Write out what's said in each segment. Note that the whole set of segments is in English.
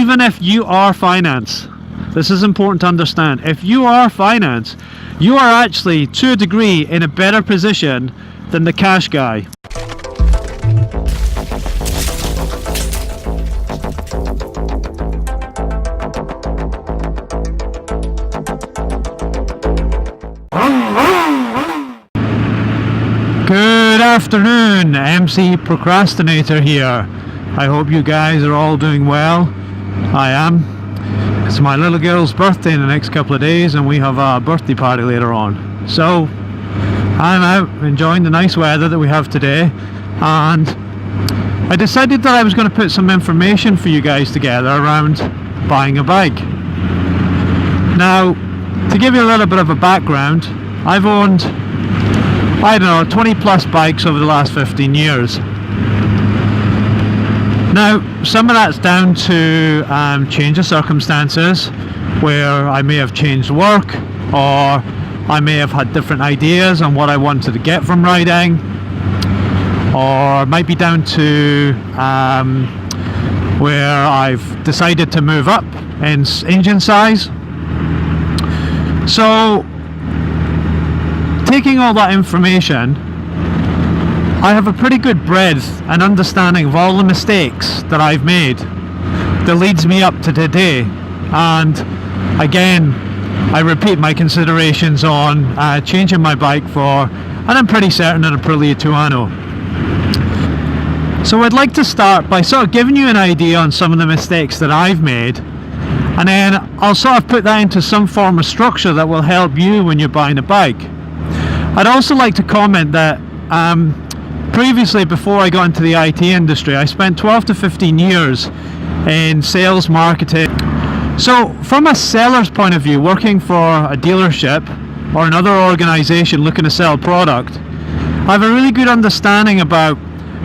even if you are finance, this is important to understand, if you are finance, you are actually to a degree in a better position than the cash guy. Good afternoon, MC Procrastinator here. I hope you guys are all doing well. I am. It's my little girl's birthday in the next couple of days and we have a birthday party later on. So I'm out enjoying the nice weather that we have today, and I decided that I was going to put some information for you guys together around buying a bike. Now, to give you a little bit of a background, I've owned, I don't know, 20 plus bikes over the last 15 years. Now, some of that's down to change of circumstances, where I may have changed work, or I may have had different ideas on what I wanted to get from riding, or it might be down to where I've decided to move up in engine size. So, taking all that information, I have a pretty good breadth and understanding of all the mistakes that I've made that leads me up to today. And again, I repeat my considerations on changing my bike for, and I'm pretty certain, an Aprilia Tuono. So I'd like to start by sort of giving you an idea on some of the mistakes that I've made, and then I'll sort of put that into some form of structure that will help you when you're buying a bike. I'd also like to comment that previously, before I got into the IT industry, I spent 12 to 15 years in sales marketing. So from a seller's point of view, working for a dealership or another organization looking to sell product, I have a really good understanding about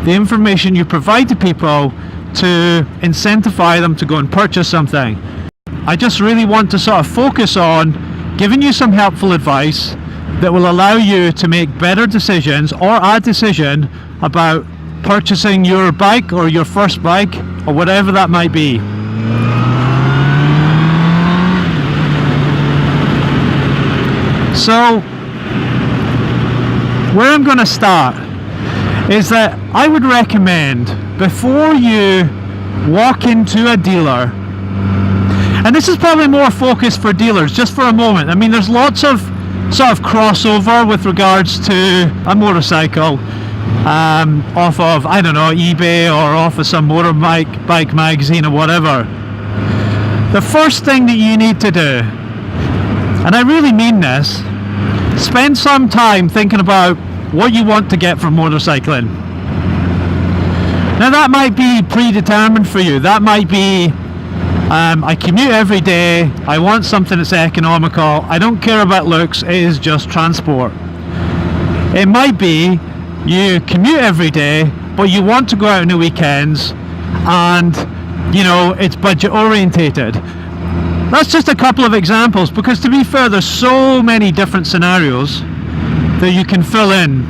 the information you provide to people to incentivize them to go and purchase something. I just really want to sort of focus on giving you some helpful advice that will allow you to make better decisions, or a decision about purchasing your bike or your first bike or whatever that might be. So where I'm going to start is that I would recommend, before you walk into a dealer, and this is probably more focused for dealers just for a moment. I mean, there's lots of sort of crossover with regards to a motorcycle off of, I don't know, eBay or off of some bike magazine or whatever. The first thing that you need to do, and I really mean this, spend some time thinking about what you want to get from motorcycling. Now that might be predetermined for you. That might be I commute every day, I want something that's economical, I don't care about looks, it is just transport. It might be you commute every day, but you want to go out on the weekends, and you know, it's budget orientated. That's just a couple of examples, because to be fair, there's so many different scenarios that you can fill in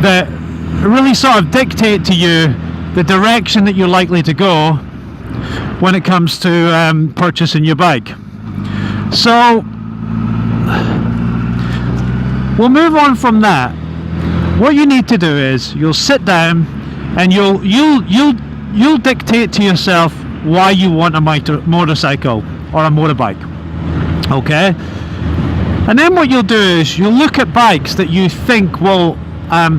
that really sort of dictate to you the direction that you're likely to go when it comes to purchasing your bike. So we'll move on from that. What you need to do is you'll sit down and you'll dictate to yourself why you want a motorcycle or a motorbike. Okay? And then what you'll do is you'll look at bikes that you think will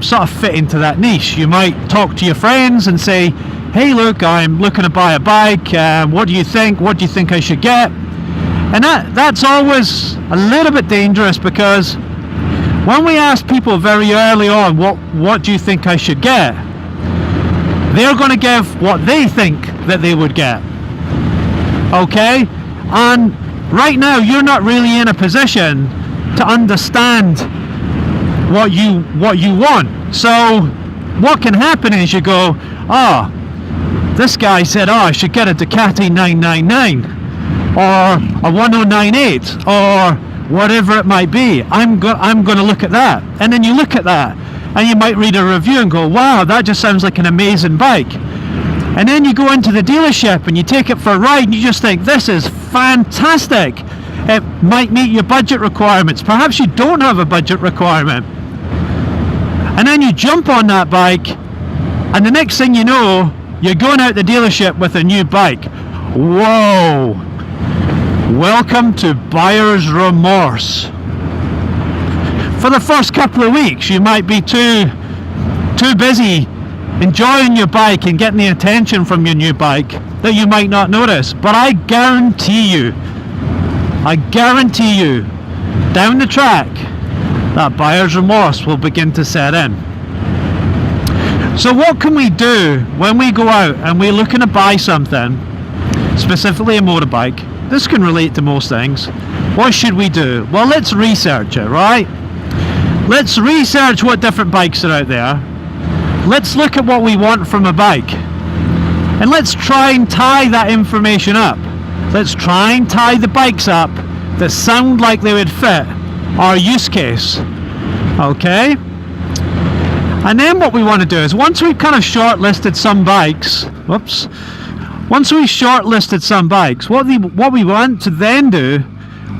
sort of fit into that niche. You might talk to your friends and say, hey look, I'm looking to buy a bike, what do you think? What do you think I should get? And that's always a little bit dangerous, because when we ask people very early on, what do you think I should get? They're going to give what they think that they would get. Okay? And right now you're not really in a position to understand what you want. So what can happen is you go, oh, this guy said, oh, I should get a Ducati 999 or a 1098 or whatever it might be. I'm going to look at that. And then you look at that and you might read a review and go, wow, that just sounds like an amazing bike. And then you go into the dealership and you take it for a ride and you just think, this is fantastic. It might meet your budget requirements. Perhaps you don't have a budget requirement. And then you jump on that bike, and the next thing you know, you're going out the dealership with a new bike. Whoa! Welcome to buyer's remorse. For the first couple of weeks, you might be too busy enjoying your bike and getting the attention from your new bike that you might not notice. But I guarantee you, down the track, that buyer's remorse will begin to set in. So what can we do when we go out and we're looking to buy something, specifically a motorbike? This can relate to most things. What should we do? Well, let's research it, right? Let's research what different bikes are out there. Let's look at what we want from a bike. And let's try and tie that information up. Let's try and tie the bikes up that sound like they would fit our use case. Okay? And then what we want to do is, once we've kind of shortlisted some bikes, once we've shortlisted some bikes, what we want to then do,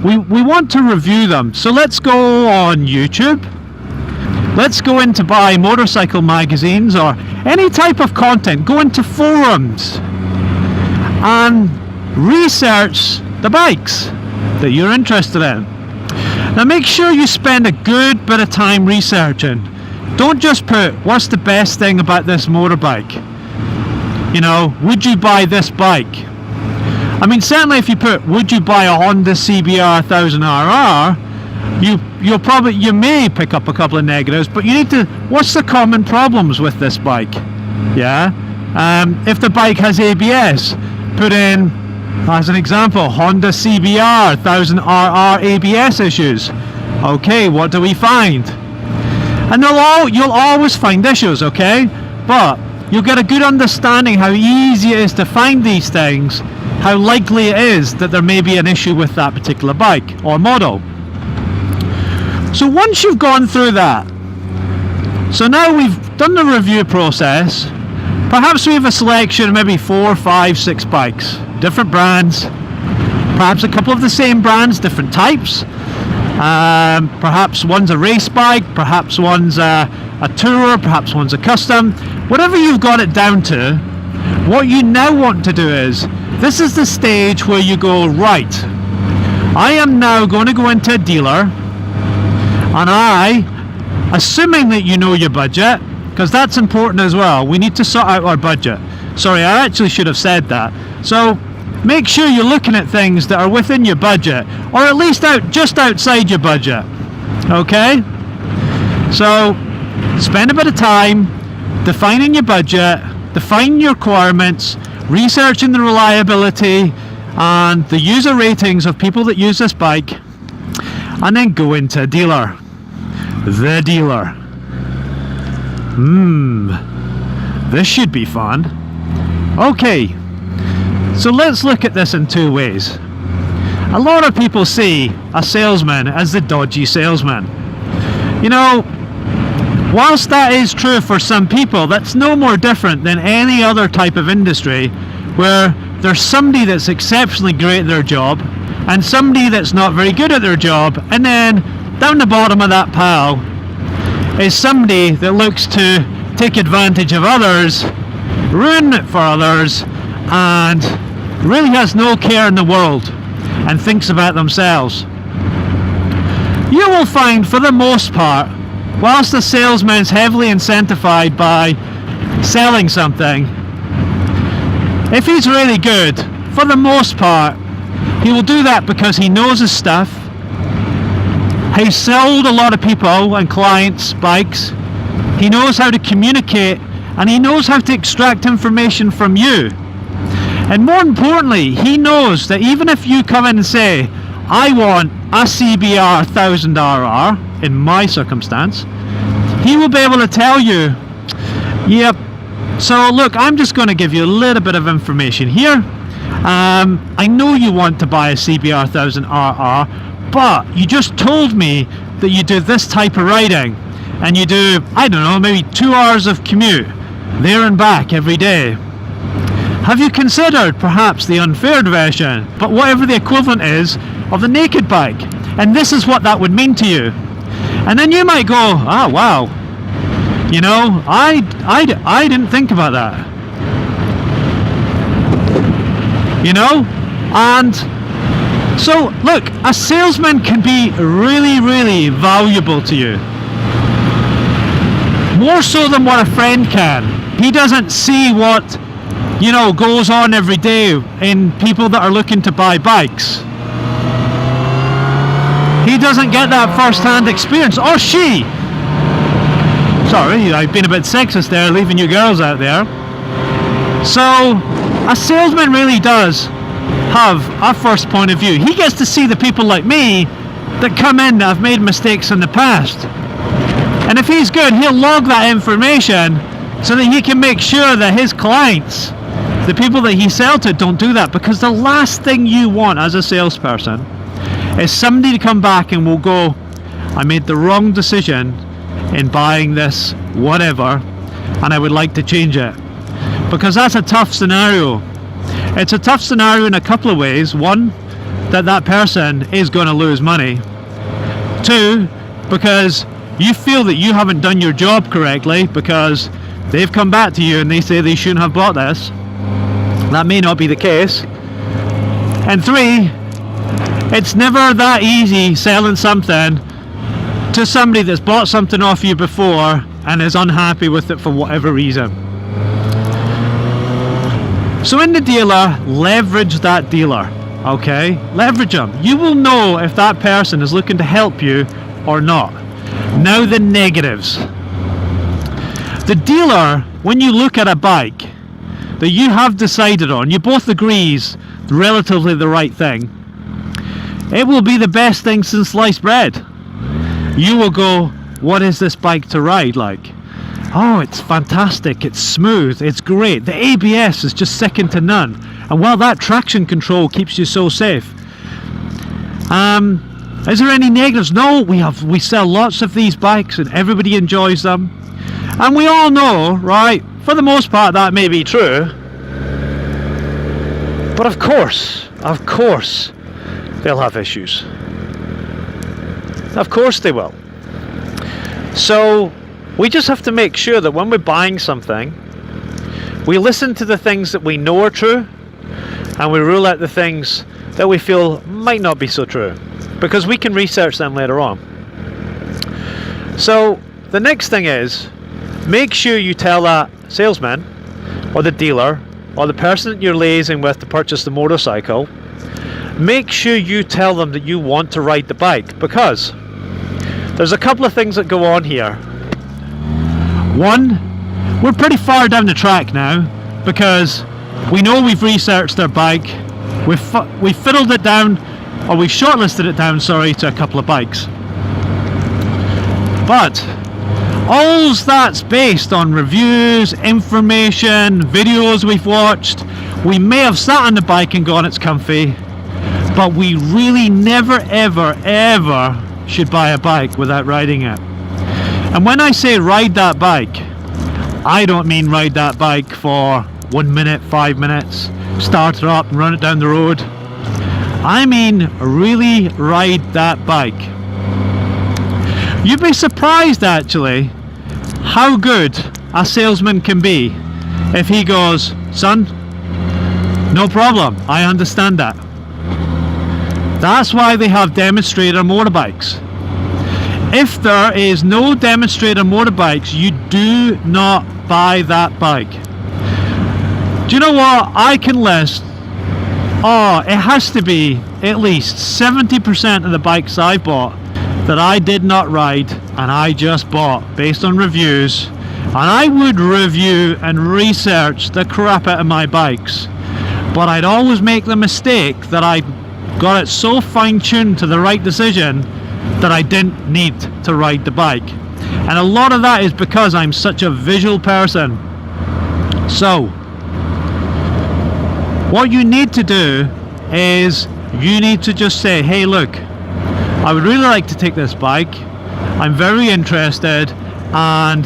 we want to review them. So let's go on YouTube. Let's go into buy motorcycle magazines or any type of content. Go into forums and research the bikes that you're interested in. Now make sure you spend a good bit of time researching. Don't just put, what's the best thing about this motorbike? You know, would you buy this bike? I mean, certainly if you put, would you buy a Honda CBR 1000RR, you may pick up a couple of negatives, but you need to, what's the common problems with this bike? Yeah. If the bike has ABS, put in, as an example, Honda CBR 1000RR ABS issues. Okay, what do we find? And you'll always find issues, okay? But you'll get a good understanding how easy it is to find these things, how likely it is that there may be an issue with that particular bike or model. So once you've gone through that, so now we've done the review process, perhaps we have a selection of maybe 4, 5, 6 bikes, different brands, perhaps a couple of the same brands, different types. Perhaps one's a race bike, perhaps one's a tourer, perhaps one's a custom. Whatever you've got it down to, what you now want to do is, this is the stage where you go, right, I am now going to go into a dealer, and assuming that you know your budget, because that's important as well, we need to sort out our budget. Sorry, I actually should have said that. So make sure you're looking at things that are within your budget, or at least just outside your budget. Okay? So spend a bit of time defining your budget, defining your requirements, researching the reliability and the user ratings of people that use this bike, and then go into a dealer. The dealer. This should be fun. Okay. So let's look at this in two ways. A lot of people see a salesman as the dodgy salesman. You know, whilst that is true for some people, that's no more different than any other type of industry where there's somebody that's exceptionally great at their job and somebody that's not very good at their job, and then down the bottom of that pile is somebody that looks to take advantage of others, ruin it for others, and really has no care in the world and thinks about themselves. You will find, for the most part, whilst the salesman's heavily incentivized by selling something, if he's really good, for the most part, he will do that because he knows his stuff. He's sold a lot of people and clients bikes. He knows how to communicate, and he knows how to extract information from you. And more importantly, he knows that even if you come in and say, I want a CBR 1000RR, in my circumstance, he will be able to tell you, yep, so look, I'm just going to give you a little bit of information here. I know you want to buy a CBR 1000RR, but you just told me that you do this type of riding, and you do, I don't know, maybe 2 hours of commute there and back every day. Have you considered perhaps the unfaired version, but whatever the equivalent is of the naked bike? And this is what that would mean to you. And then you might go, oh wow, you know, I didn't think about that. You know? And so look, a salesman can be really, really valuable to you. More so than what a friend can. He doesn't see what, you know, goes on every day in people that are looking to buy bikes. He doesn't get that first-hand experience, or she. Sorry, I've been a bit sexist there, leaving you girls out there. So, a salesman really does have a first point of view. He gets to see the people like me that come in that have made mistakes in the past. And if he's good, he'll log that information so that he can make sure that his clients, the people that he sells to, don't do that. Because the last thing you want as a salesperson is somebody to come back and will go, I made the wrong decision in buying this whatever and I would like to change it. Because that's a tough scenario. It's a tough scenario in a couple of ways. One, that person is going to lose money. Two, because you feel that you haven't done your job correctly because they've come back to you and they say they shouldn't have bought this. That may not be the case. And three, it's never that easy selling something to somebody that's bought something off you before and is unhappy with it for whatever reason. So in the dealer, leverage that dealer, okay? Leverage them. You will know if that person is looking to help you or not. Now the negatives. The dealer, when you look at a bike that you have decided on, you both agree is relatively the right thing, it will be the best thing since sliced bread. You will go, what is this bike to ride like? Oh, it's fantastic, it's smooth, it's great, the ABS is just second to none, and well, that traction control keeps you so safe. Is there any negatives? No, we sell lots of these bikes and everybody enjoys them, and we all know, right, for the most part that may be true, but of course they'll have issues. Of course they will. So we just have to make sure that when we're buying something, we listen to the things that we know are true and we rule out the things that we feel might not be so true, because we can research them later on. So the next thing is, make sure you tell that salesman or the dealer or the person that you're liaising with to purchase the motorcycle, make sure you tell them that you want to ride the bike, because there's a couple of things that go on here. One, we're pretty far down the track now because we know we've researched their bike, we've fiddled it down, or we've shortlisted it down, sorry, to a couple of bikes. But all that's based on reviews, information, videos we've watched. We may have sat on the bike and gone, it's comfy, but we really never ever should buy a bike without riding it. And when I say ride that bike, I don't mean ride that bike for 1 minute, 5 minutes, start it up and run it down the road. I mean really ride that bike. You'd be surprised actually how good a salesman can be if he goes, son, no problem, I understand that. That's why they have demonstrator motorbikes. If there is no demonstrator motorbikes, you do not buy that bike. Do you know what? I can list, it has to be at least 70% of the bikes I bought that I did not ride and I just bought based on reviews. And I would review and research the crap out of my bikes, but I'd always make the mistake that I got it so fine-tuned to the right decision that I didn't need to ride the bike. And a lot of that is because I'm such a visual person. So what you need to do is you need to just say, hey look, I would really like to take this bike, I'm very interested, and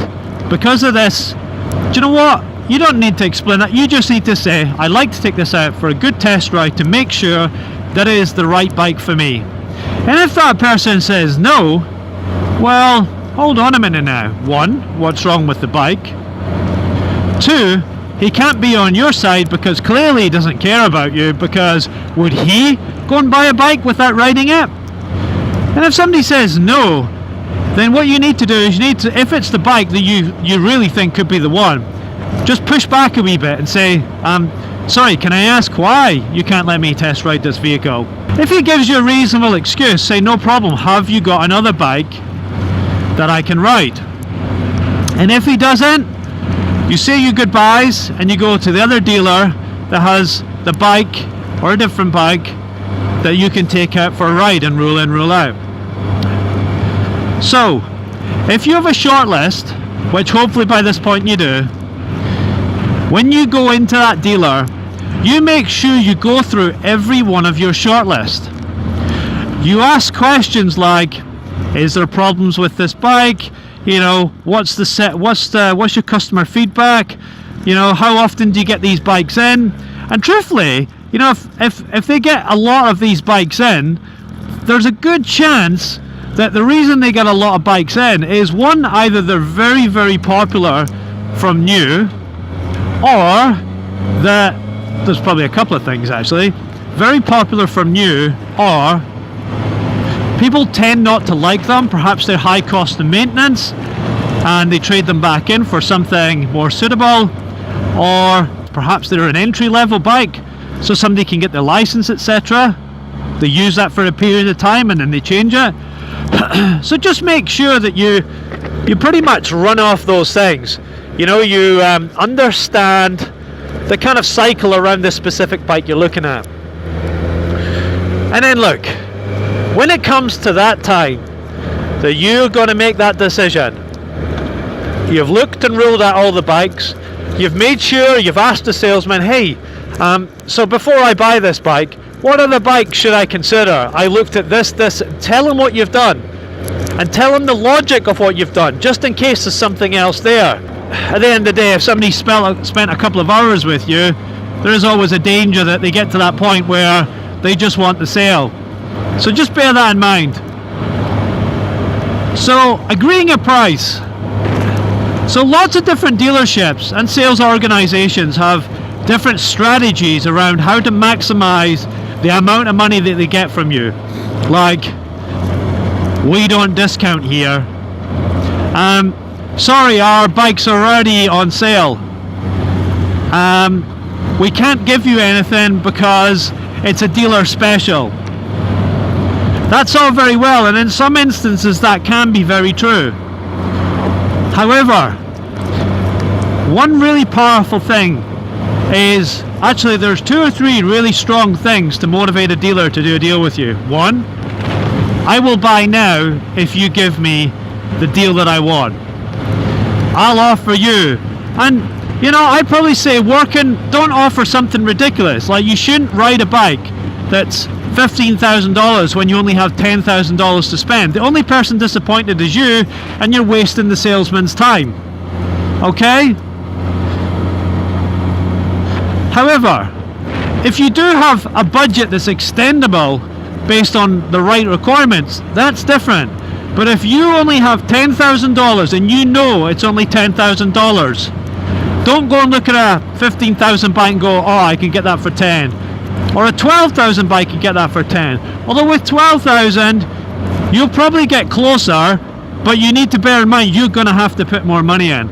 because of this, do you know what, you don't need to explain that. You just need to say, I'd like to take this out for a good test ride to make sure that it is the right bike for me. And if that person says no, well, hold on a minute now. 1, what's wrong with the bike? 2, he can't be on your side because clearly he doesn't care about you, because would he go and buy a bike without riding it? And if somebody says no, then what you need to do is you need to, if it's the bike that you really think could be the one, just push back a wee bit and say, sorry, can I ask why you can't let me test ride this vehicle? If he gives you a reasonable excuse, say, no problem, have you got another bike that I can ride? And if he doesn't, you say your goodbyes and you go to the other dealer that has the bike or a different bike that you can take out for a ride and rule in, rule out. So, if you have a short list, which hopefully by this point you do, when you go into that dealer, you make sure you go through every one of your shortlist. You ask questions like, is there problems with this bike? You know, what's your customer feedback? You know, how often do you get these bikes in? And truthfully, you know, if they get a lot of these bikes in, there's a good chance that the reason they get a lot of bikes in is, one, either they're very, very popular from new, or that there's probably a couple of things actually. Very popular from new, or people tend not to like them. Perhaps they're high cost of maintenance and they trade them back in for something more suitable, or perhaps they're an entry-level bike so somebody can get their license, etc. They use that for a period of time and then they change it. So just make sure that you pretty much run off those things. You know, you understand the kind of cycle around this specific bike you're looking at. And then look, when it comes to that time that you're going to make that decision, you've looked and ruled out all the bikes, you've made sure, you've asked the salesman, hey, so before I buy this bike, what other bike should I consider? I looked at this, tell them what you've done, and tell them the logic of what you've done, just in case there's something else there. At the end of the day, if somebody spent a couple of hours with you, there is always a danger that they get to that point where they just want the sale. So just bear that in mind. So agreeing a price. So lots of different dealerships and sales organizations have different strategies around how to maximize the amount of money that they get from you. Like, we don't discount here. Sorry, our bikes are already on sale. We can't give you anything because it's a dealer special. That's all very well, and in some instances that can be very true. However, one really powerful thing is, actually there's 2 or 3 really strong things to motivate a dealer to do a deal with you. 1, I will buy now if you give me the deal that I want. I'll offer you, and you know, I'd probably say don't offer something ridiculous. Like, you shouldn't ride a bike that's $15,000 when you only have $10,000 to spend. The only person disappointed is you, and you're wasting the salesman's time. Okay? However, if you do have a budget that's extendable based on the right requirements, that's different. But if you only have $10,000 and you know it's only $10,000, don't go and look at a $15,000 bike and go, oh, I can get that for 10. Or a $12,000 bike, you get that for 10. Although with 12,000, you'll probably get closer, but you need to bear in mind you're going to have to put more money in.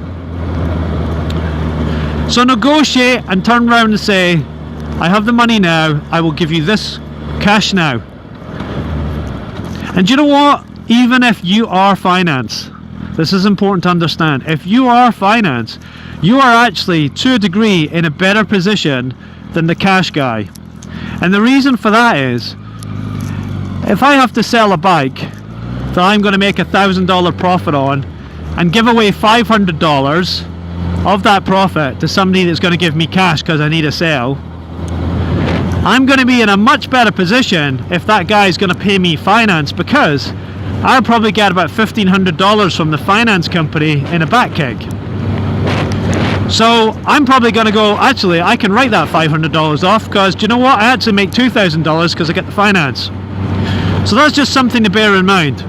So negotiate and turn around and say, I have the money now, I will give you this cash now. And you know what? Even if you are finance, this is important to understand, if you are finance, you are actually, to a degree, in a better position than the cash guy. And the reason for that is, if I have to sell a bike that I'm going to make $1,000 profit on and give away $500 of that profit to somebody that's going to give me cash because I need a sale, I'm going to be in a much better position if that guy is going to pay me finance, because I'll probably get about $1,500 from the finance company in a back kick. So I'm probably going to go, actually I can write that $500 off, because do you know what, I actually make $2,000 because I get the finance. So that's just something to bear in mind.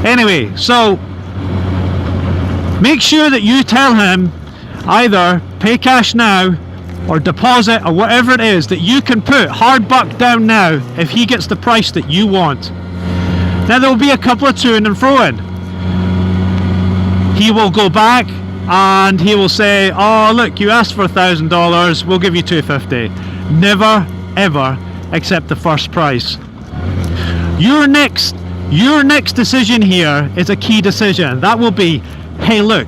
Anyway, so make sure that you tell him either pay cash now or deposit or whatever it is that you can put hard buck down now if he gets the price that you want. Now there will be a couple of to and fro in. He will go back and he will say, oh look, you asked for $1,000, we'll give you $250. Never ever accept the first price. Your next decision here is a key decision. That will be, hey look,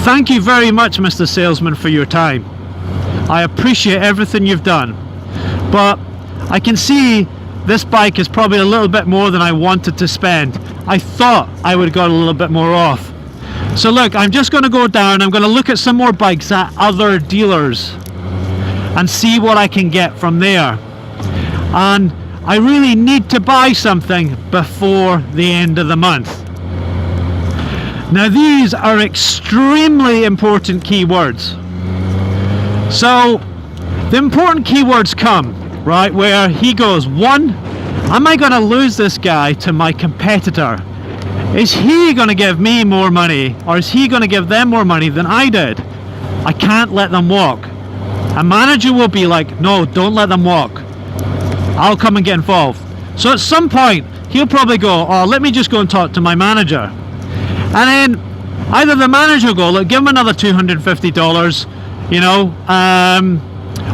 thank you very much Mr. Salesman for your time. I appreciate everything you've done, but I can see this bike is probably a little bit more than I wanted to spend. I thought I would have got a little bit more off. So look, I'm just going to go down, I'm going to look at some more bikes at other dealers and see what I can get from there. And I really need to buy something before the end of the month. Now these are extremely important keywords. So the important keywords come, right, where he goes, one, am I going to lose this guy to my competitor? Is he going to give me more money, or is he going to give them more money than I did? I can't let them walk. A manager will be like, no, don't let them walk. I'll come and get involved. So at some point, he'll probably go, oh, let me just go and talk to my manager. And then either the manager will go, look, give him another $250, you know,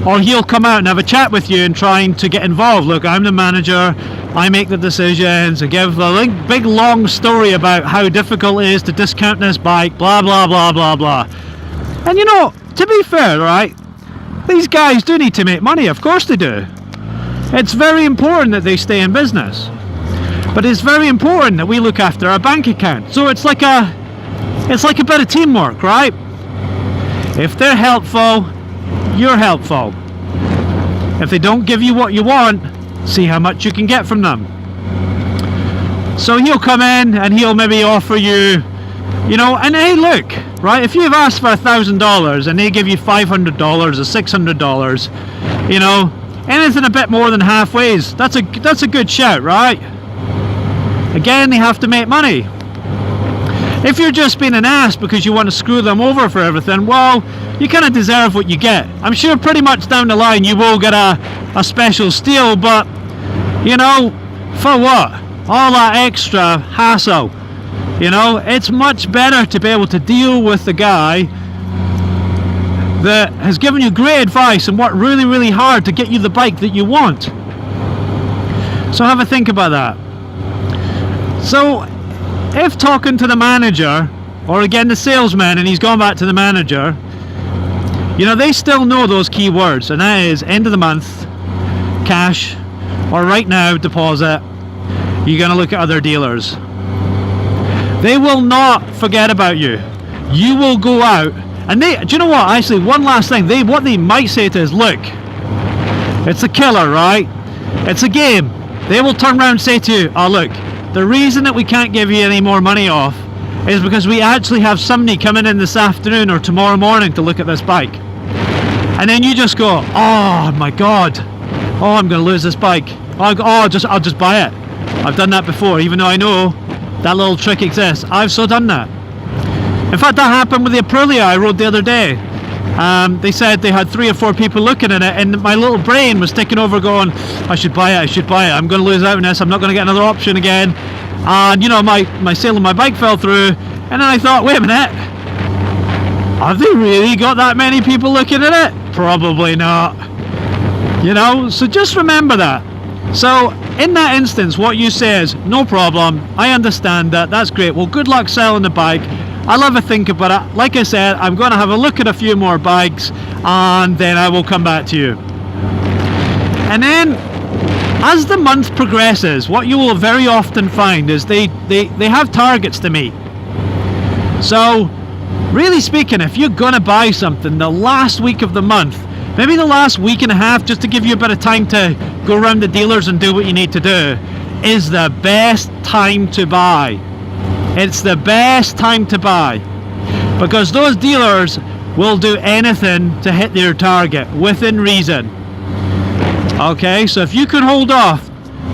or he'll come out and have a chat with you and trying to get involved. Look, I'm the manager, I make the decisions, and give a big long story about how difficult it is to discount this bike, blah blah blah blah blah. And you know, to be fair, right, these guys do need to make money, of course they do. It's very important that they stay in business, but it's very important that we look after our bank account. So it's like a bit of teamwork, right? If they're helpful, you're helpful. If they don't give you what you want, see how much you can get from them. So he'll come in and he'll maybe offer you, you know, and hey look, right, if you've asked for $1,000 and they give you $500 or $600, you know, anything a bit more than halfway, that's a good shout, right? Again, they have to make money. If you're just being an ass because you want to screw them over for everything, well, you kind of deserve what you get. I'm sure pretty much down the line you will get a special steal, but you know, for what? All that extra hassle. You know, it's much better to be able to deal with the guy that has given you great advice and worked really, really hard to get you the bike that you want. So have a think about that. So if talking to the manager, or again the salesman, and he's gone back to the manager, you know, they still know those key words, and that is end of the month, cash, or right now, deposit. You're going to look at other dealers. They will not forget about you. You will go out, and they, do you know what, actually, one last thing, what they might say to us, look, it's a killer, right? It's a game. They will turn around and say to you, oh look, the reason that we can't give you any more money off is because we actually have somebody coming in this afternoon or tomorrow morning to look at this bike. And then you just go, oh my god, oh, I'm going to lose this bike. I'll just buy it. I've done that before, even though I know that little trick exists. I've so done that. In fact, that happened with the Aprilia I rode the other day. They said they had 3 or 4 people looking at it, and my little brain was taking over going, I should buy it, I should buy it, I'm going to lose out on this, I'm not going to get another option again. And you know, my sale on my bike fell through, and then I thought, wait a minute, have they really got that many people looking at it? Probably not. You know, so just remember that. So in that instance, what you say is, no problem, I understand that, that's great, well good luck selling the bike, I'll have a think about it. Like I said, I'm going to have a look at a few more bikes and then I will come back to you. And then as the month progresses, what you will very often find is they have targets to meet. So really speaking, if you're going to buy something the last week of the month, maybe the last week and a half, just to give you a bit of time to go around the dealers and do what you need to do, is the best time to buy. It's the best time to buy. because those dealers will do anything to hit their target within reason. Okay, so if you can hold off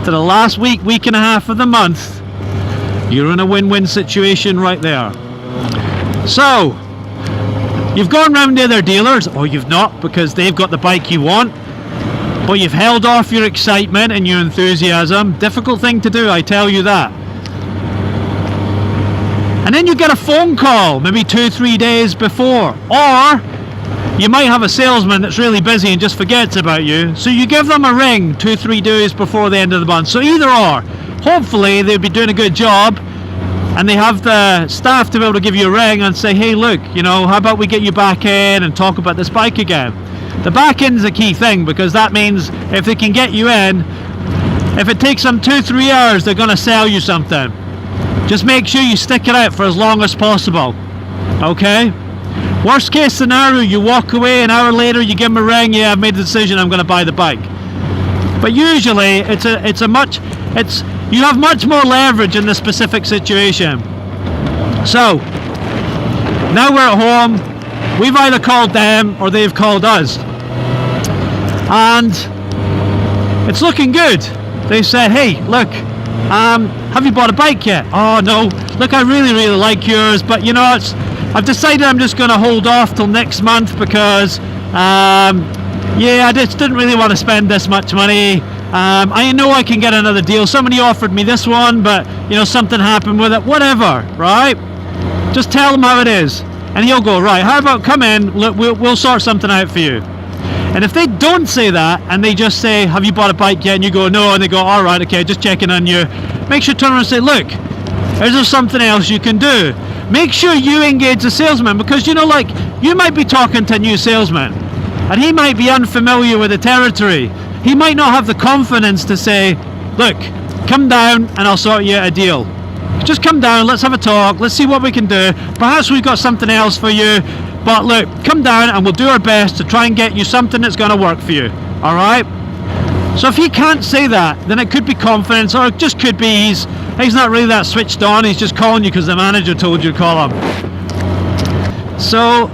to the last week and a half of the month, you're in a win-win situation right there. So you've gone round to other dealers, or you've not, because they've got the bike you want, but you've held off your excitement and your enthusiasm. Difficult thing to do, I tell you that. And then you get a phone call maybe 2-3 days before, or you might have a salesman that's really busy and just forgets about you, so you give them a ring 2-3 days before the end of the month. So either or, hopefully they'll be doing a good job and they have the staff to be able to give you a ring and say, hey look, you know, how about we get you back in and talk about this bike again. The back end's a key thing, because that means if they can get you in, if it takes them 2-3 hours, they're going to sell you something. Just make sure you stick it out for as long as possible. Okay? Worst case scenario, you walk away, an hour later you give them a ring, yeah, I've made the decision, I'm going to buy the bike. But usually you have much more leverage in the specific situation. So now we're at home, we've either called them or they've called us, and it's looking good. They said, hey look, have you bought a bike yet? Oh no, look, I really like yours, but you know, I've decided I'm just going to hold off till next month because yeah, I just didn't really want to spend this much money. I know I can get another deal. Somebody offered me this one, but you know, something happened with it. Whatever, right? Just tell them how it is, and he'll go, right, how about come in, look, we'll sort something out for you. And if they don't say that, and they just say, have you bought a bike yet? And you go, no, and they go, all right, okay, just checking on you. Make sure to turn around and say, look, is there something else you can do? Make sure you engage the salesman, because you know, like, you might be talking to a new salesman and he might be unfamiliar with the territory. He might not have the confidence to say, look, come down and I'll sort you out a deal. Just come down, let's have a talk, let's see what we can do. Perhaps we've got something else for you, but look, come down and we'll do our best to try and get you something that's going to work for you. All right? So if he can't say that, then it could be confidence, or it just could be he's not really that switched on. He's just calling you because the manager told you to call him. So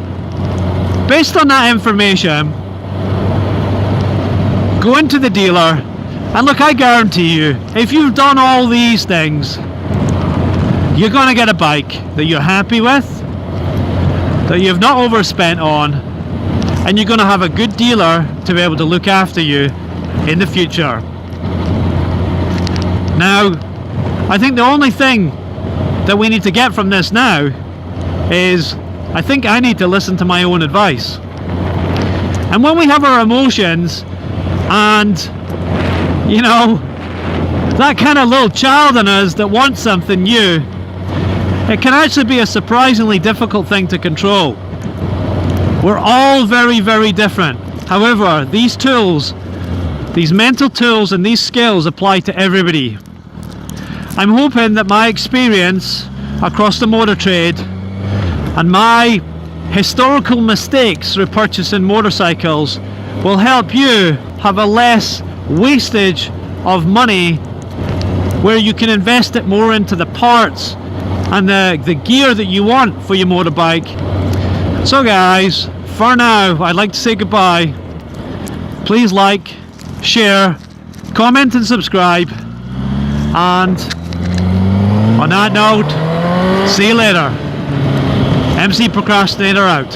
based on that information, go into the dealer, and look, I guarantee you, if you've done all these things, you're going to get a bike that you're happy with, that you've not overspent on, and you're going to have a good dealer to be able to look after you in the future. Now, I think the only thing that we need to get from this now is, I think I need to listen to my own advice. And when we have our emotions, and you know, that kind of little child in us that wants something new, it can actually be a surprisingly difficult thing to control. We're all very different. However, these tools, these mental tools and these skills apply to everybody. I'm hoping that my experience across the motor trade and my historical mistakes through purchasing motorcycles will help you have a less wastage of money, where you can invest it more into the parts and the gear that you want for your motorbike. So guys, for now, I'd like to say goodbye. Please like, share, comment and subscribe, and on that note, see you later. MC Procrastinator out.